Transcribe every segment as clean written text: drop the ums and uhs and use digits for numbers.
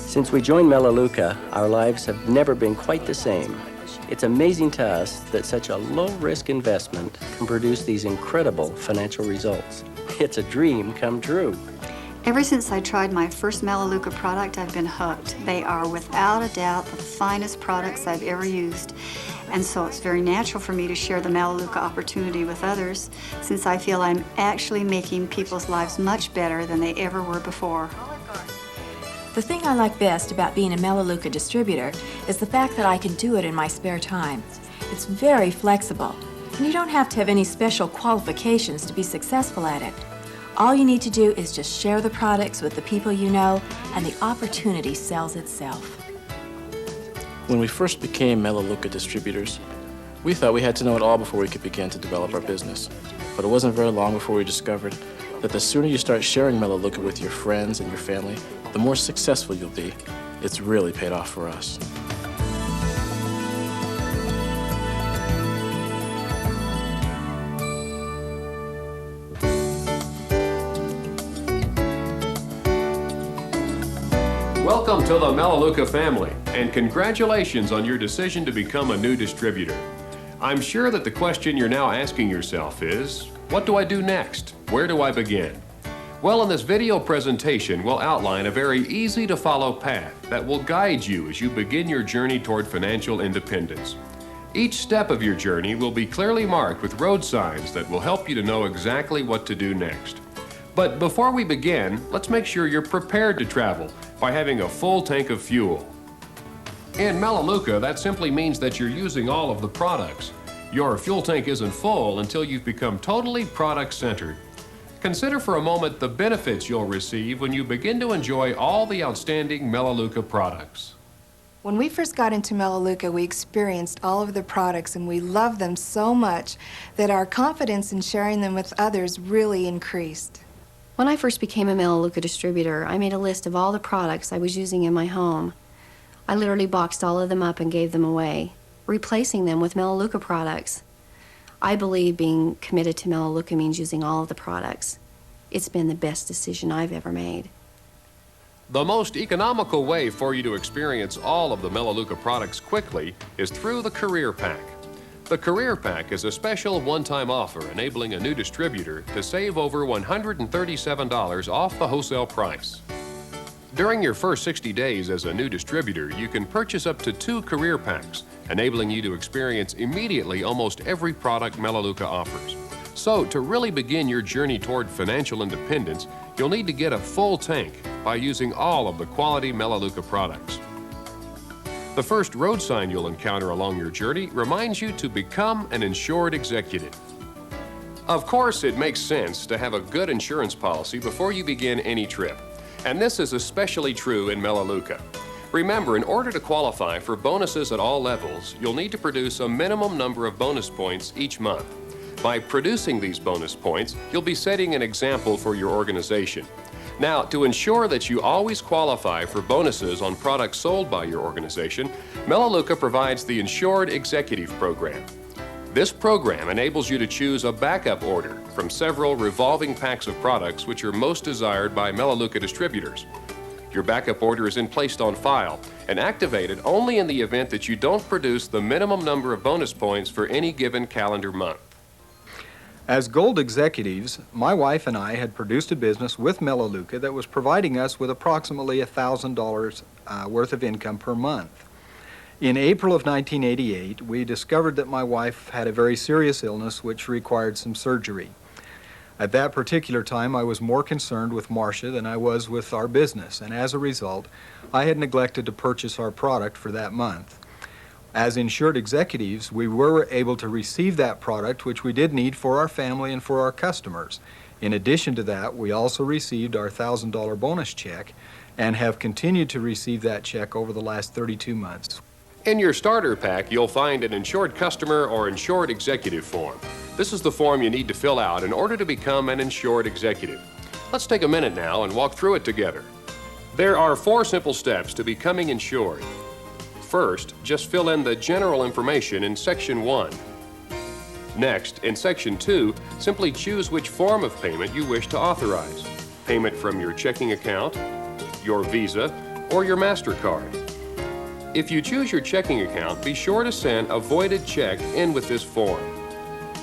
Since we joined Melaleuca, our lives have never been quite the same. It's amazing to us that such a low-risk investment can produce these incredible financial results. It's a dream come true. Ever since I tried my first Melaleuca product, I've been hooked. They are without a doubt the finest products I've ever used. And so it's very natural for me to share the Melaleuca opportunity with others, since I feel I'm actually making people's lives much better than they ever were before. The thing I like best about being a Melaleuca distributor is the fact that I can do it in my spare time. It's very flexible, and you don't have to have any special qualifications to be successful at it. All you need to do is just share the products with the people you know, and the opportunity sells itself. When we first became Melaleuca distributors, we thought we had to know it all before we could begin to develop our business. But it wasn't very long before we discovered that the sooner you start sharing Melaleuca with your friends and your family, the more successful you'll be. It's really paid off for us. Welcome to the Melaleuca family, and congratulations on your decision to become a new distributor. I'm sure that the question you're now asking yourself is, what do I do next? Where do I begin? Well, in this video presentation, we'll outline a very easy-to-follow path that will guide you as you begin your journey toward financial independence. Each step of your journey will be clearly marked with road signs that will help you to know exactly what to do next. But before we begin, let's make sure you're prepared to travel by having a full tank of fuel. In Melaleuca, that simply means that you're using all of the products. Your fuel tank isn't full until you've become totally product-centered. Consider for a moment the benefits you'll receive when you begin to enjoy all the outstanding Melaleuca products. When we first got into Melaleuca, we experienced all of the products and we loved them so much that our confidence in sharing them with others really increased. When I first became a Melaleuca distributor, I made a list of all the products I was using in my home. I literally boxed all of them up and gave them away, replacing them with Melaleuca products. I believe being committed to Melaleuca means using all of the products. It's been the best decision I've ever made. The most economical way for you to experience all of the Melaleuca products quickly is through the Career Pack. The Career Pack is a special one-time offer enabling a new distributor to save over $137 off the wholesale price. During your first 60 days as a new distributor, you can purchase up to 2 Career Packs, enabling you to experience immediately almost every product Melaleuca offers. So, to really begin your journey toward financial independence, you'll need to get a full tank by using all of the quality Melaleuca products. The first road sign you'll encounter along your journey reminds you to become an insured executive. Of course, it makes sense to have a good insurance policy before you begin any trip, and this is especially true in Melaleuca. Remember, in order to qualify for bonuses at all levels, you'll need to produce a minimum number of bonus points each month. By producing these bonus points, you'll be setting an example for your organization. Now, to ensure that you always qualify for bonuses on products sold by your organization, Melaleuca provides the Insured Executive Program. This program enables you to choose a backup order from several revolving packs of products which are most desired by Melaleuca distributors. Your backup order is then placed on file and activated only in the event that you don't produce the minimum number of bonus points for any given calendar month. As Gold executives, my wife and I had produced a business with Melaleuca that was providing us with approximately $1,000 worth of income per month. In April of 1988, we discovered that my wife had a very serious illness which required some surgery. At that particular time, I was more concerned with Marcia than I was with our business, and as a result, I had neglected to purchase our product for that month. As insured executives, we were able to receive that product, which we did need for our family and for our customers. In addition to that, we also received our $1,000 bonus check and have continued to receive that check over the last 32 months. In your starter pack, you'll find an insured customer or insured executive form. This is the form you need to fill out in order to become an insured executive. Let's take a minute now and walk through it together. There are 4 simple steps to becoming insured. First, just fill in the general information in Section 1. Next, in Section 2, simply choose which form of payment you wish to authorize. Payment from your checking account, your Visa, or your MasterCard. If you choose your checking account, be sure to send a voided check in with this form.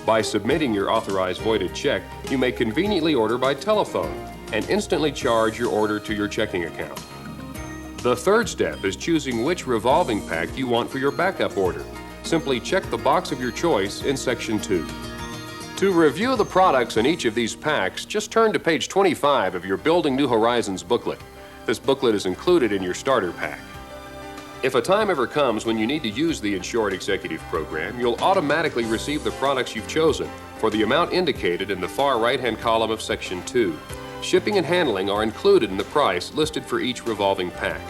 By submitting your authorized voided check, you may conveniently order by telephone and instantly charge your order to your checking account. The third step is choosing which revolving pack you want for your backup order. Simply check the box of your choice in Section 2. To review the products in each of these packs, just turn to page 25 of your Building New Horizons booklet. This booklet is included in your starter pack. If a time ever comes when you need to use the Insured Executive Program, you'll automatically receive the products you've chosen for the amount indicated in the far right-hand column of Section 2. Shipping and handling are included in the price listed for each revolving pack.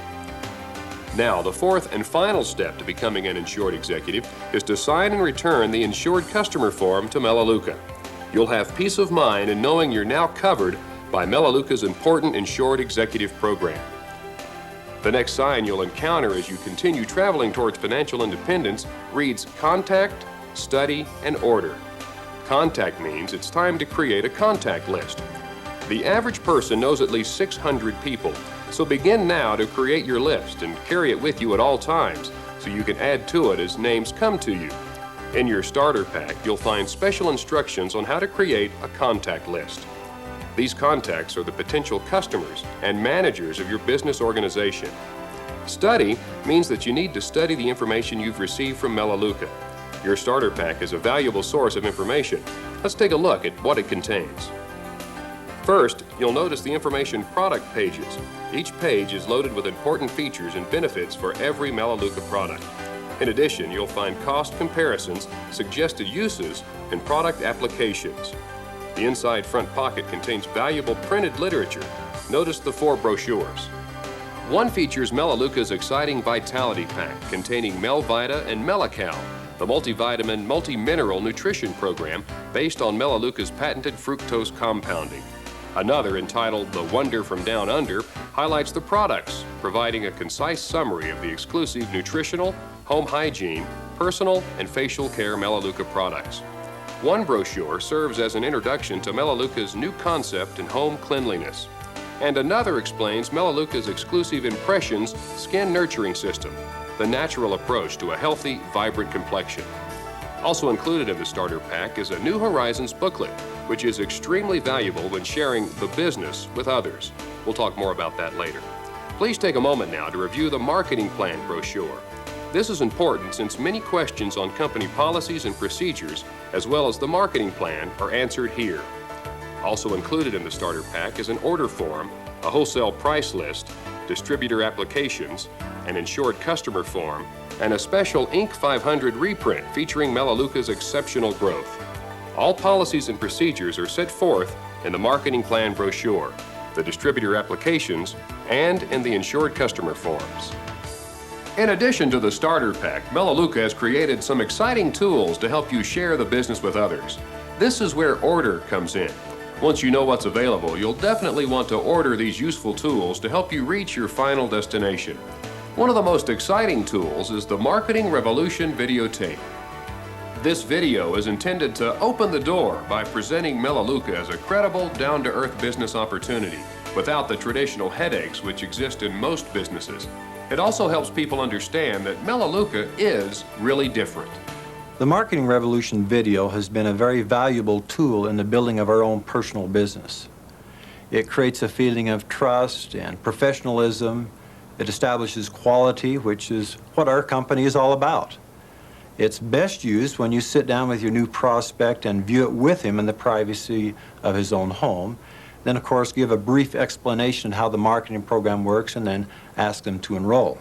Now, the fourth and final step to becoming an insured executive is to sign and return the Insured Customer Form to Melaleuca. You'll have peace of mind in knowing you're now covered by Melaleuca's important Insured Executive Program. The next sign you'll encounter as you continue traveling towards financial independence reads Contact, Study, and Order. Contact means it's time to create a contact list. The average person knows at least 600 people, so begin now to create your list and carry it with you at all times so you can add to it as names come to you. In your starter pack, you'll find special instructions on how to create a contact list. These contacts are the potential customers and managers of your business organization. Study means that you need to study the information you've received from Melaleuca. Your starter pack is a valuable source of information. Let's take a look at what it contains. First, you'll notice the information product pages. Each page is loaded with important features and benefits for every Melaleuca product. In addition, you'll find cost comparisons, suggested uses, and product applications. The inside front pocket contains valuable printed literature. Notice the 4 brochures. One features Melaleuca's exciting Vitality Pack containing Melvita and Melical, the multivitamin, multi-mineral nutrition program based on Melaleuca's patented fructose compounding. Another, entitled The Wonder from Down Under, highlights the products, providing a concise summary of the exclusive nutritional, home hygiene, personal, and facial care Melaleuca products. One brochure serves as an introduction to Melaleuca's new concept in home cleanliness. And another explains Melaleuca's exclusive Impressions skin nurturing system, the natural approach to a healthy, vibrant complexion. Also included in the starter pack is a New Horizons booklet, which is extremely valuable when sharing the business with others. We'll talk more about that later. Please take a moment now to review the marketing plan brochure. This is important since many questions on company policies and procedures, as well as the marketing plan, are answered here. Also included in the starter pack is an order form, a wholesale price list, distributor applications, an insured customer form, and a special Inc. 500 reprint featuring Melaleuca's exceptional growth. All policies and procedures are set forth in the marketing plan brochure, the distributor applications, and in the insured customer forms. In addition to the starter pack, Melaleuca has created some exciting tools to help you share the business with others. This is where Order comes in. Once you know what's available, you'll definitely want to order these useful tools to help you reach your final destination. One of the most exciting tools is the Marketing Revolution videotape. This video is intended to open the door by presenting Melaleuca as a credible, down-to-earth business opportunity without the traditional headaches which exist in most businesses. It also helps people understand that Melaleuca is really different. The Marketing Revolution video has been a very valuable tool in the building of our own personal business. It creates a feeling of trust and professionalism. It establishes quality, which is what our company is all about. It's best used when you sit down with your new prospect and view it with him in the privacy of his own home. Then, of course, give a brief explanation of how the marketing program works and then ask them to enroll.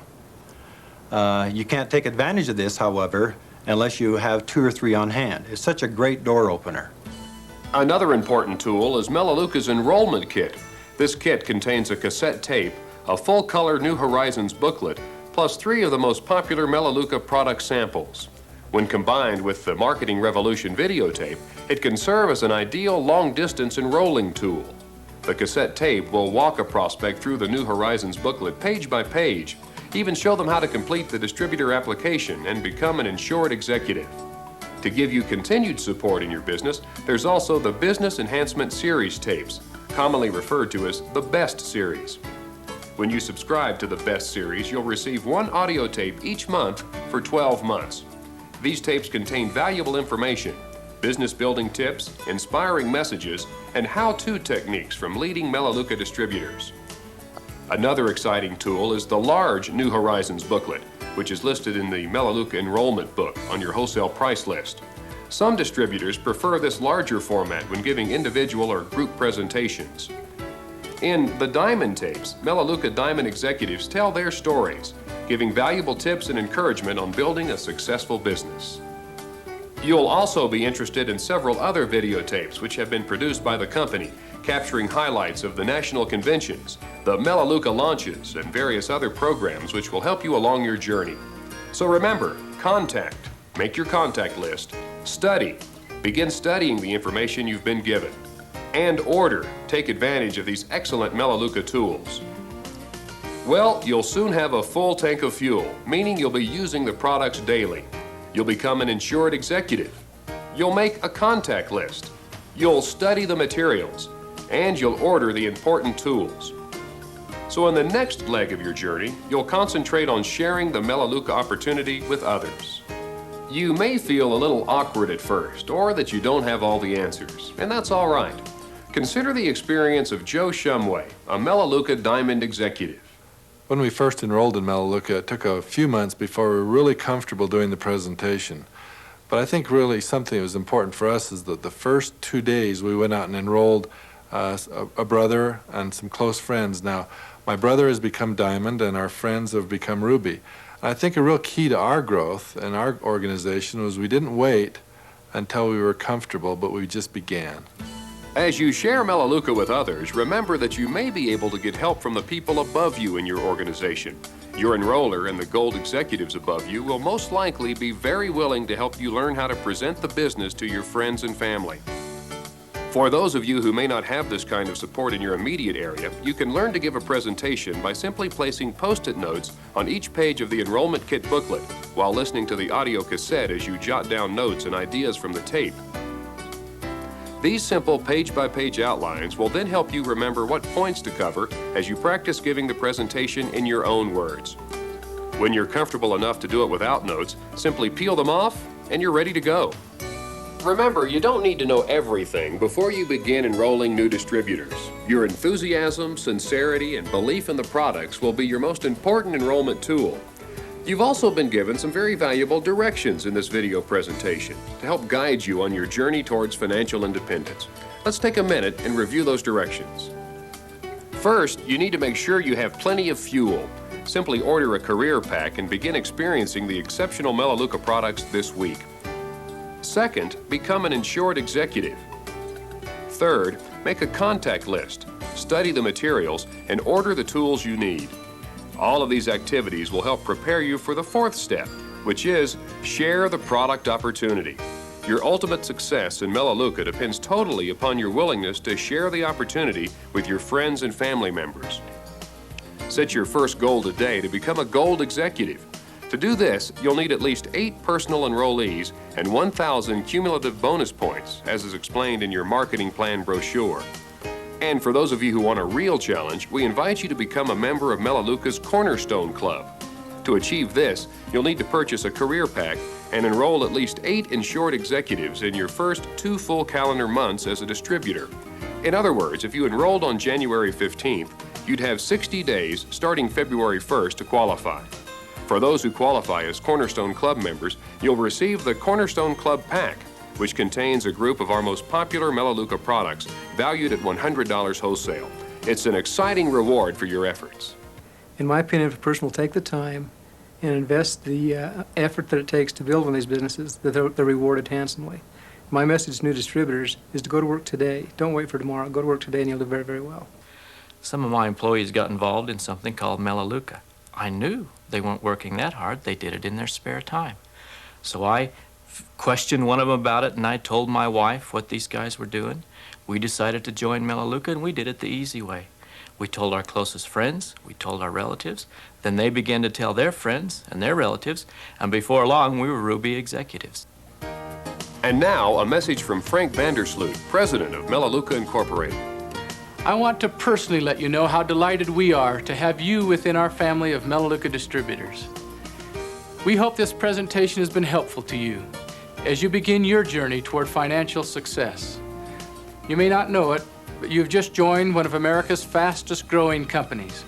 You can't take advantage of this, however, unless you have 2 or 3 on hand. It's such a great door opener. Another important tool is Melaleuca's enrollment kit. This kit contains a cassette tape, a full-color New Horizons booklet, plus 3 of the most popular Melaleuca product samples. When combined with the Marketing Revolution videotape, it can serve as an ideal long-distance enrolling tool. The cassette tape will walk a prospect through the New Horizons booklet page by page, even show them how to complete the distributor application and become an insured executive. To give you continued support in your business, there's also the Business Enhancement Series tapes, commonly referred to as the BEST series. When you subscribe to the Best series, you'll receive one audio tape each month for 12 months. These tapes contain valuable information, business building tips, inspiring messages, and how-to techniques from leading Melaleuca distributors. Another exciting tool is the large New Horizons booklet, which is listed in the Melaleuca enrollment book on your wholesale price list. Some distributors prefer this larger format when giving individual or group presentations. In the Diamond tapes, Melaleuca Diamond executives tell their stories, giving valuable tips and encouragement on building a successful business. You'll also be interested in several other videotapes which have been produced by the company, capturing highlights of the national conventions, the Melaleuca launches, and various other programs which will help you along your journey. So remember, contact, make your contact list, study, begin studying the information you've been given, and order, take advantage of these excellent Melaleuca tools. Well, you'll soon have a full tank of fuel, meaning you'll be using the products daily. You'll become an insured executive. You'll make a contact list. You'll study the materials, and you'll order the important tools. So in the next leg of your journey, you'll concentrate on sharing the Melaleuca opportunity with others. You may feel a little awkward at first, or that you don't have all the answers, and that's all right. Consider the experience of Joe Shumway, a Melaleuca Diamond executive. When we first enrolled in Melaleuca, it took a few months before we were really comfortable doing the presentation. But I think really something that was important for us is that the first 2 days we went out and enrolled a brother and some close friends. Now, my brother has become Diamond and our friends have become Ruby. And I think a real key to our growth and our organization was we didn't wait until we were comfortable, but we just began. As you share Melaleuca with others, remember that you may be able to get help from the people above you in your organization. Your enroller and the gold executives above you will most likely be very willing to help you learn how to present the business to your friends and family. For those of you who may not have this kind of support in your immediate area, you can learn to give a presentation by simply placing Post-it notes on each page of the enrollment kit booklet while listening to the audio cassette as you jot down notes and ideas from the tape. These simple page-by-page outlines will then help you remember what points to cover as you practice giving the presentation in your own words. When you're comfortable enough to do it without notes, simply peel them off and you're ready to go. Remember, you don't need to know everything before you begin enrolling new distributors. Your enthusiasm, sincerity, and belief in the products will be your most important enrollment tool. You've also been given some very valuable directions in this video presentation to help guide you on your journey towards financial independence. Let's take a minute and review those directions. First, you need to make sure you have plenty of fuel. Simply order a career pack and begin experiencing the exceptional Melaleuca products this week. Second, become an insured executive. Third, make a contact list, study the materials, and order the tools you need. All of these activities will help prepare you for the fourth step, which is share the product opportunity. Your ultimate success in Melaleuca depends totally upon your willingness to share the opportunity with your friends and family members. Set your first goal today to become a gold executive. To do this, you'll need at least 8 personal enrollees and 1,000 cumulative bonus points, as is explained in your marketing plan brochure. And for those of you who want a real challenge, we invite you to become a member of Melaleuca's Cornerstone Club. To achieve this, you'll need to purchase a career pack and enroll at least 8 insured executives in your first 2 full calendar months as a distributor. In other words, if you enrolled on January 15th, you'd have 60 days starting February 1st to qualify. For those who qualify as Cornerstone Club members, you'll receive the Cornerstone Club Pack, which contains a group of our most popular Melaleuca products valued at $100 wholesale. It's an exciting reward for your efforts. In my opinion, if a person will take the time and invest the effort that it takes to build one of these businesses, that they're rewarded handsomely. My message to new distributors is to go to work today. Don't wait for tomorrow. Go to work today and you'll do very, very well. Some of my employees got involved in something called Melaleuca. I knew they weren't working that hard. They did it in their spare time. So I questioned one of them about it, and I told my wife what these guys were doing. We decided to join Melaleuca, and we did it the easy way. We told our closest friends, we told our relatives, then they began to tell their friends and their relatives, and before long, we were Ruby executives. And now, a message from Frank Vandersloot, president of Melaleuca Incorporated. I want to personally let you know how delighted we are to have you within our family of Melaleuca distributors. We hope this presentation has been helpful to you as you begin your journey toward financial success. You may not know it, but you've just joined one of America's fastest growing companies.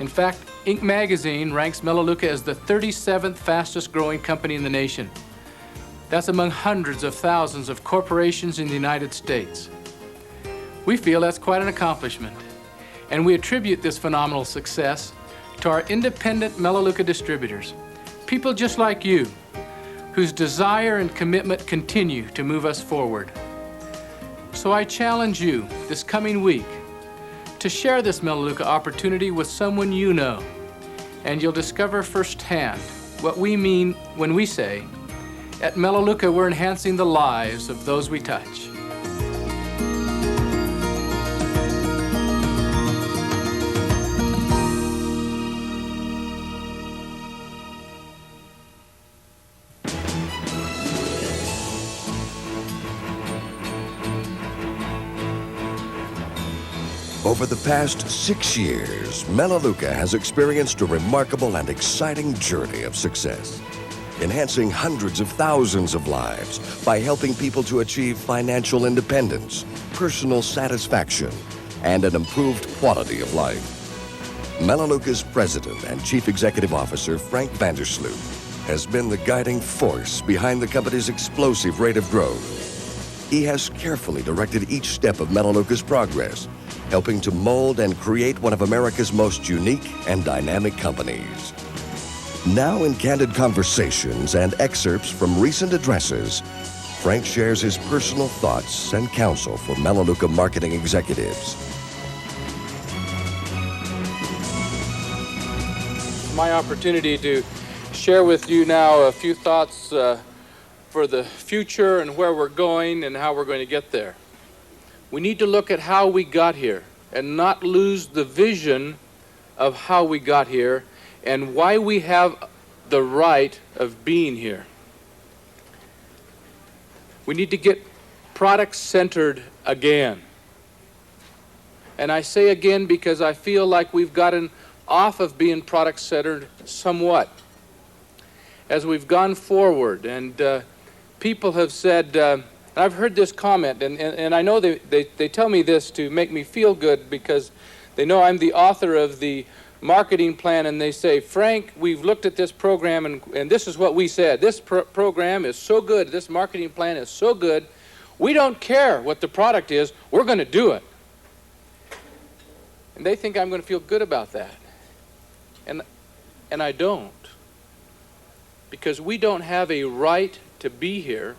In fact, Inc. magazine ranks Melaleuca as the 37th fastest growing company in the nation. That's among hundreds of thousands of corporations in the United States. We feel that's quite an accomplishment, and we attribute this phenomenal success to our independent Melaleuca distributors, people just like you, whose desire and commitment continue to move us forward. So I challenge you this coming week to share this Melaleuca opportunity with someone you know, and you'll discover firsthand what we mean when we say, at Melaleuca we're enhancing the lives of those we touch. Over the past 6 years, Melaleuca has experienced a remarkable and exciting journey of success, enhancing hundreds of thousands of lives by helping people to achieve financial independence, personal satisfaction, and an improved quality of life. Melaleuca's president and chief executive officer, Frank Vandersloot, has been the guiding force behind the company's explosive rate of growth. He has carefully directed each step of Melaleuca's progress, helping to mold and create one of America's most unique and dynamic companies. Now in candid conversations and excerpts from recent addresses, Frank shares his personal thoughts and counsel for Melaleuca marketing executives. It's my opportunity to share with you now a few thoughts for the future and where we're going and how we're going to get there. We need to look at how we got here and not lose the vision of how we got here and why we have the right of being here. We need to get product-centered again. And I say again because I feel like we've gotten off of being product-centered somewhat as we've gone forward. And people have said, I've heard this comment, and I know they tell me this to make me feel good because they know I'm the author of the marketing plan, and they say, Frank, we've looked at this program, and this is what we said. This program is so good, this marketing plan is so good, we don't care what the product is, we're going to do it. And they think I'm going to feel good about that. And I don't. Because we don't have a right to be here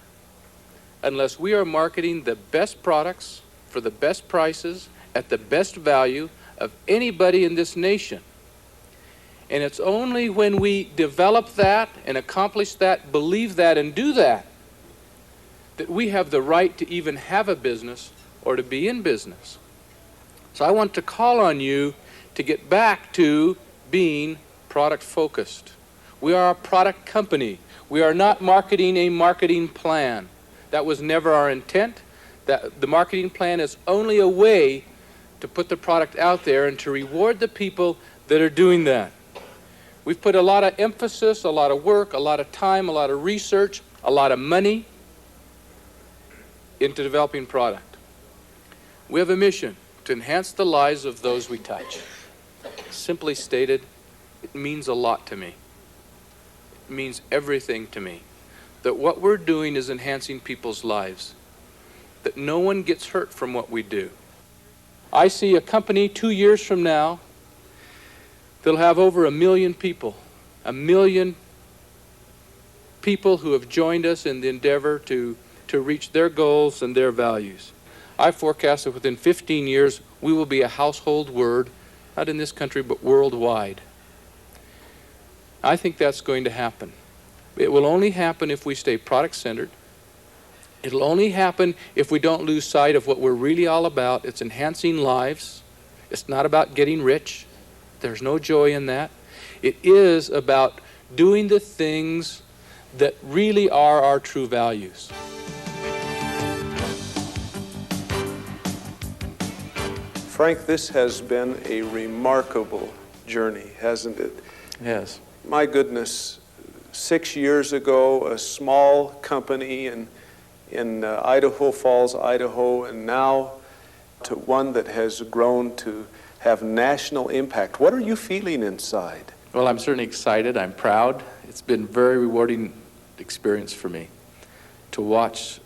unless we are marketing the best products for the best prices at the best value of anybody in this nation. And it's only when we develop that and accomplish that, believe that, and do that, that we have the right to even have a business or to be in business. So I want to call on you to get back to being product-focused. We are a product company. We are not marketing a marketing plan. That was never our intent. That the marketing plan is only a way to put the product out there and to reward the people that are doing that. We've put a lot of emphasis, a lot of work, a lot of time, a lot of research, a lot of money into developing product. We have a mission to enhance the lives of those we touch. Simply stated, it means a lot to me. It means everything to me. That what we're doing is enhancing people's lives. That no one gets hurt from what we do. I see a company 2 years from now that'll have over 1 million people. 1 million people who have joined us in the endeavor to reach their goals and their values. I forecast that within 15 years we will be a household word, not in this country but worldwide. I think that's going to happen. It will only happen if we stay product-centered. It'll only happen if we don't lose sight of what we're really all about. It's enhancing lives. It's not about getting rich. There's no joy in that. It is about doing the things that really are our true values. Frank, this has been a remarkable journey, hasn't it? Yes. My goodness, 6 years ago, a small company in Idaho Falls, Idaho, and now to one that has grown to have national impact. What are you feeling inside? Well, I'm certainly excited. I'm proud. It's been a very rewarding experience for me to watch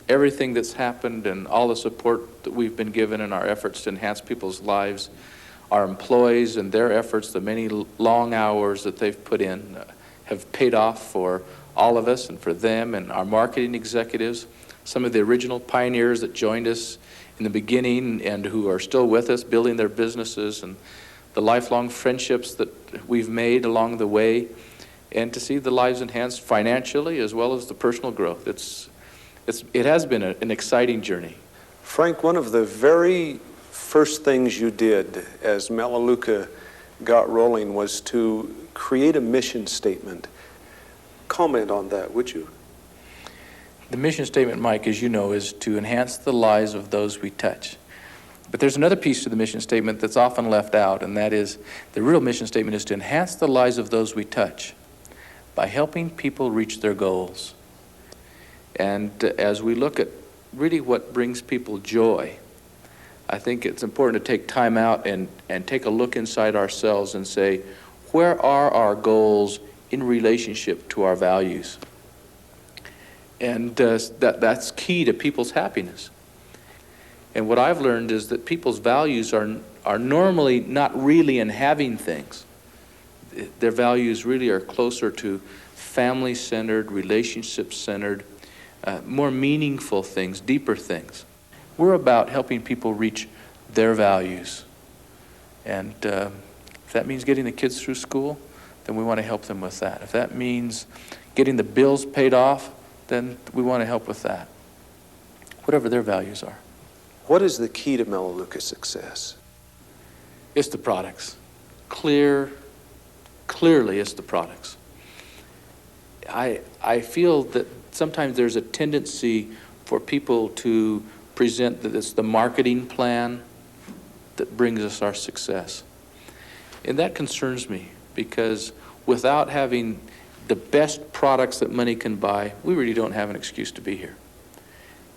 everything that's happened and all the support that we've been given in our efforts to enhance people's lives. Our employees and their efforts, the many long hours that they've put in, have paid off for all of us and for them and our marketing executives, some of the original pioneers that joined us in the beginning and who are still with us building their businesses, and the lifelong friendships that we've made along the way, and to see the lives enhanced financially as well as the personal growth. It has been an exciting journey. Frank, one of the very first things you did as Melaleuca got rolling was to create a mission statement. Comment on that, would you? The mission statement, Mike, as you know, is to enhance the lives of those we touch. But there's another piece to the mission statement that's often left out, and that is the real mission statement is to enhance the lives of those we touch by helping people reach their goals. And as we look at really what brings people joy, I think it's important to take time out and take a look inside ourselves and say, where are our goals in relationship to our values? And that's key to people's happiness. And what I've learned is that people's values are normally not really in having things. Their values really are closer to family-centered, relationship-centered, more meaningful things, deeper things. We're about helping people reach their values. And if that means getting the kids through school, then we want to help them with that. If that means getting the bills paid off, then we want to help with that. Whatever their values are. What is the key to Melaleuca's success? It's the products. Clearly it's the products. I feel that sometimes there's a tendency for people to present that it's the marketing plan that brings us our success. And that concerns me, because without having the best products that money can buy, we really don't have an excuse to be here.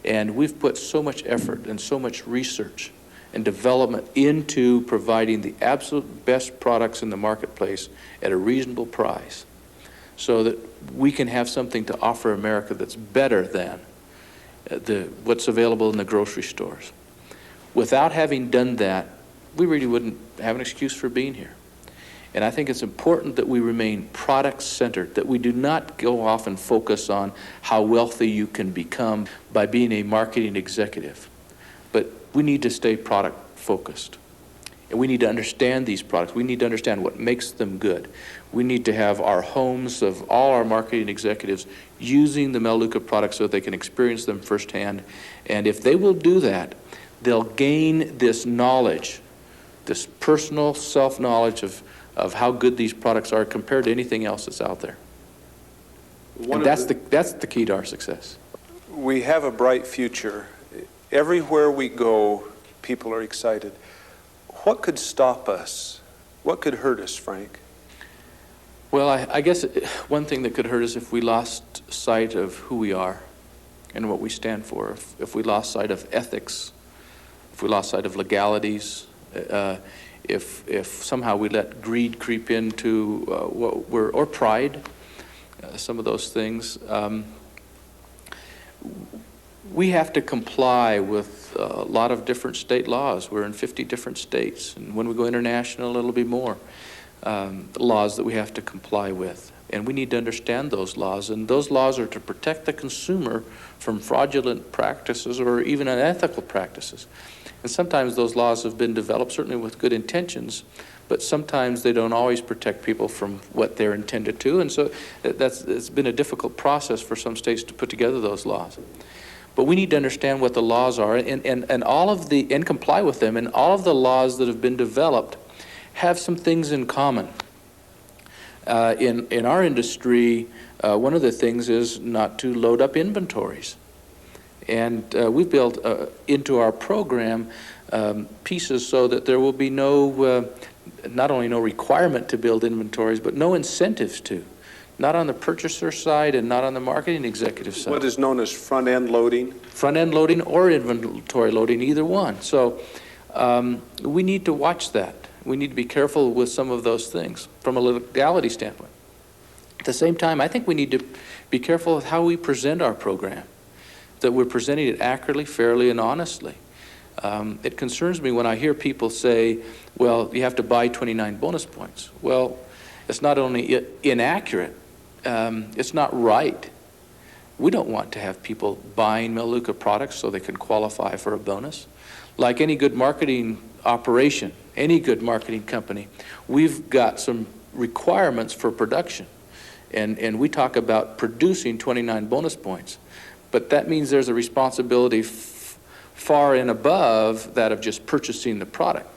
And we've put so much effort and so much research and development into providing the absolute best products in the marketplace at a reasonable price, so that we can have something to offer America that's better than what's available in the grocery stores. Without having done that, we really wouldn't have an excuse for being here. And I think it's important that we remain product-centered, that we do not go off and focus on how wealthy you can become by being a marketing executive. But we need to stay product-focused. And we need to understand these products. We need to understand what makes them good. We need to have our homes of all our marketing executives using the Melaleuca products so that they can experience them firsthand. And if they will do that, they'll gain this knowledge, this personal self-knowledge of how good these products are compared to anything else that's out there. And that's the key to our success. We have a bright future. Everywhere we go, people are excited. What could stop us? What could hurt us, Frank? Well, I guess one thing that could hurt us if we lost sight of who we are and what we stand for, if we lost sight of ethics, if we lost sight of legalities, if somehow we let greed creep into or pride, some of those things. We have to comply with a lot of different state laws. We're in 50 different states, and when we go international, it'll be more laws that we have to comply with. And we need to understand those laws, and those laws are to protect the consumer from fraudulent practices or even unethical practices. And sometimes those laws have been developed certainly with good intentions, but sometimes they don't always protect people from what they're intended to, and so it's been a difficult process for some states to put together those laws. But we need to understand what the laws are and all of and comply with them, and all of the laws that have been developed have some things in common. In our industry, one of the things is not to load up inventories. And we've built into our program pieces so that there will be no, not only no requirement to build inventories, but no incentives to. Not on the purchaser side and not on the marketing executive side. What is known as front-end loading? Front-end loading or inventory loading, either one. So we need to watch that. We need to be careful with some of those things from a legality standpoint. At the same time, I think we need to be careful with how we present our program, that we're presenting it accurately, fairly, and honestly. It concerns me when I hear people say, well, you have to buy 29 bonus points. Well, it's not only inaccurate, it's not right. We don't want to have people buying Melaleuca products so they can qualify for a bonus. Like any good marketing operation, any good marketing company, we've got some requirements for production. And we talk about producing 29 bonus points. But that means there's a responsibility far and above that of just purchasing the product.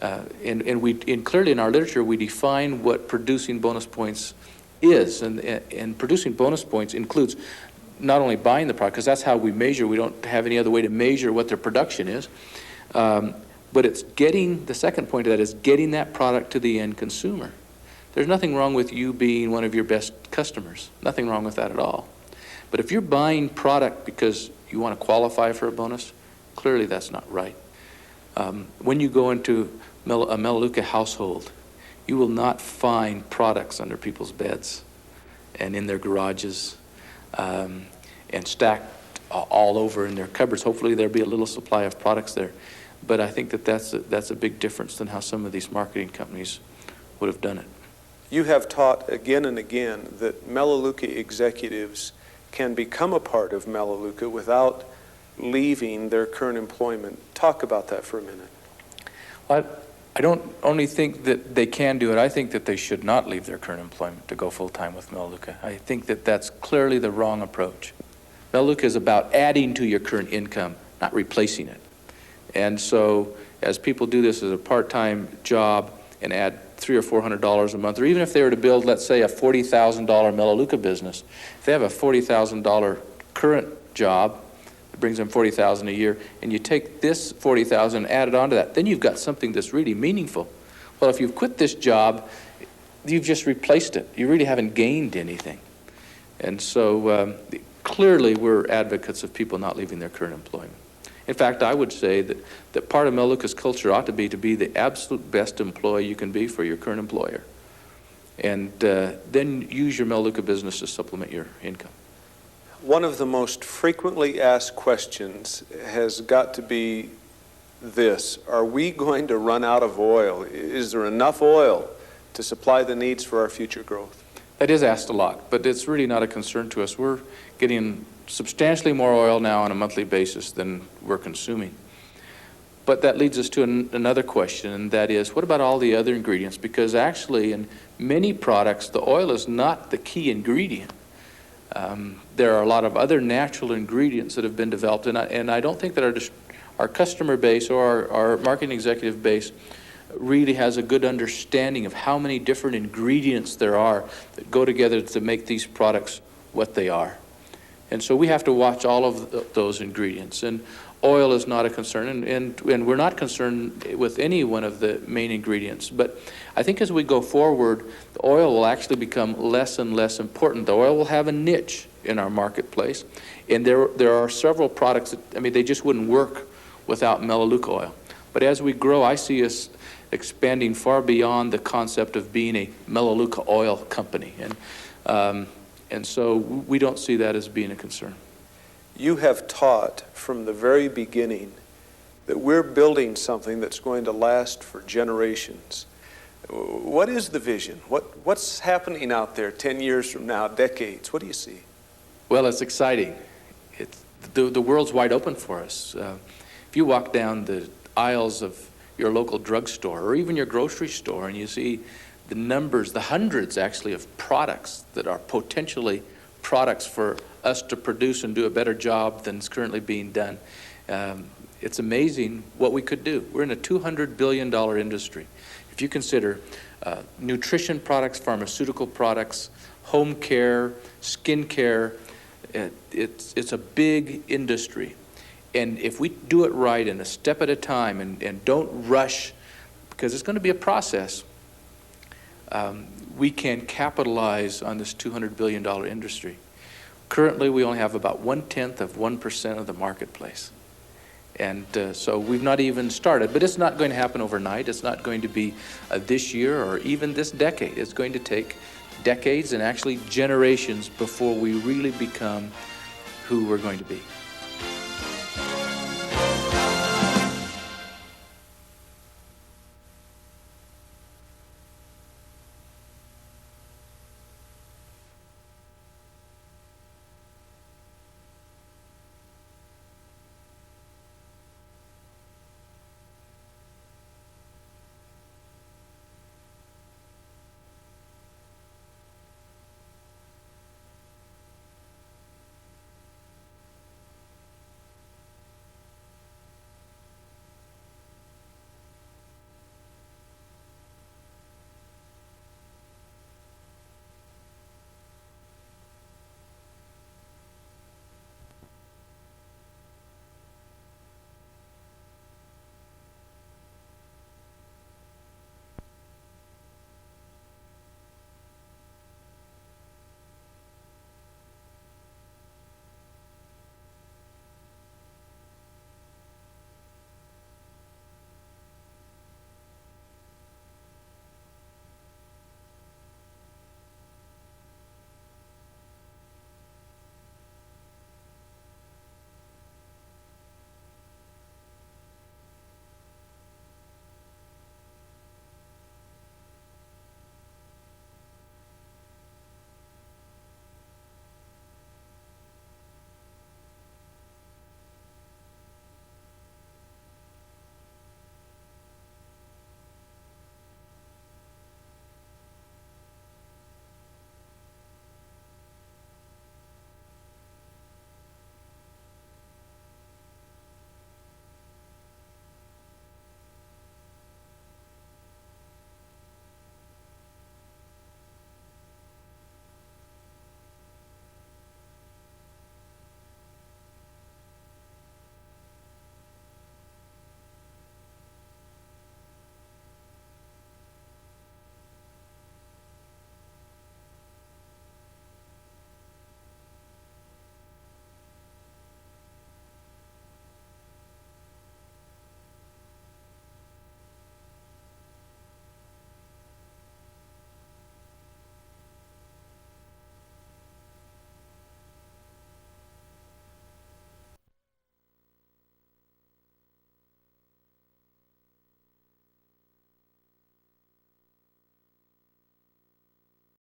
And clearly in our literature, we define what producing bonus points is. And producing bonus points includes not only buying the product, because that's how we measure. We don't have any other way to measure what their production is. But it's getting, the second point of that is getting that product to the end consumer. There's nothing wrong with you being one of your best customers. Nothing wrong with that at all. But if you're buying product because you want to qualify for a bonus, clearly that's not right. When you go into a Melaleuca household, you will not find products under people's beds and in their garages and stacked all over in their cupboards. Hopefully there'll be a little supply of products there. But I think that that's a big difference than how some of these marketing companies would have done it. You have taught again and again that Melaleuca executives can become a part of Melaleuca without leaving their current employment. Talk about that for a minute. I don't only think that they can do it, I think that they should not leave their current employment to go full-time with Melaleuca. I think that that's clearly the wrong approach. Melaleuca is about adding to your current income, not replacing it. And so as people do this as a part-time job and add $300 or $400 a month, or even if they were to build, let's say, a $40,000 Melaleuca business, if they have a $40,000 current job, it brings them $40,000 a year, and you take this $40,000 and add it onto that, then you've got something that's really meaningful. Well, if you've quit this job, you've just replaced it. You really haven't gained anything. And so clearly we're advocates of people not leaving their current employment. In fact, I would say that part of Melaleuca's culture ought to be the absolute best employee you can be for your current employer. And then use your Melaleuca business to supplement your income. One of the most frequently asked questions has got to be this: are we going to run out of oil? Is there enough oil to supply the needs for our future growth? That is asked a lot, but it's really not a concern to us. We're getting substantially more oil now on a monthly basis than we're consuming. But that leads us to another question, and that is, what about all the other ingredients? Because actually in many products, the oil is not the key ingredient. There are a lot of other natural ingredients that have been developed, and I don't think that our customer base or our marketing executive base really has a good understanding of how many different ingredients there are that go together to make these products what they are. And so we have to watch all of those ingredients. And oil is not a concern, and we're not concerned with any one of the main ingredients. But I think as we go forward, the oil will actually become less and less important. The oil will have a niche in our marketplace, and there are several products that, I mean, they just wouldn't work without Melaleuca oil. But as we grow, I see us expanding far beyond the concept of being a Melaleuca oil company. And so we don't see that as being a concern. You have taught from the very beginning that we're building something that's going to last for generations. What is the vision? What's happening out there 10 years from now, decades? What do you see? Well, it's exciting. The world's wide open for us. If you walk down the aisles of your local drugstore or even your grocery store and you see the numbers, the hundreds actually of products that are potentially products for us to produce and do a better job than is currently being done. It's amazing what we could do. We're in a $200 billion industry. If you consider nutrition products, pharmaceutical products, home care, skin care, it's a big industry. And if we do it right and a step at a time and don't rush, because it's going to be a process, we can capitalize on this $200 billion industry. Currently, we only have about 0.1% of the marketplace. And so we've not even started, but it's not going to happen overnight. It's not going to be this year or even this decade. It's going to take decades and actually generations before we really become who we're going to be.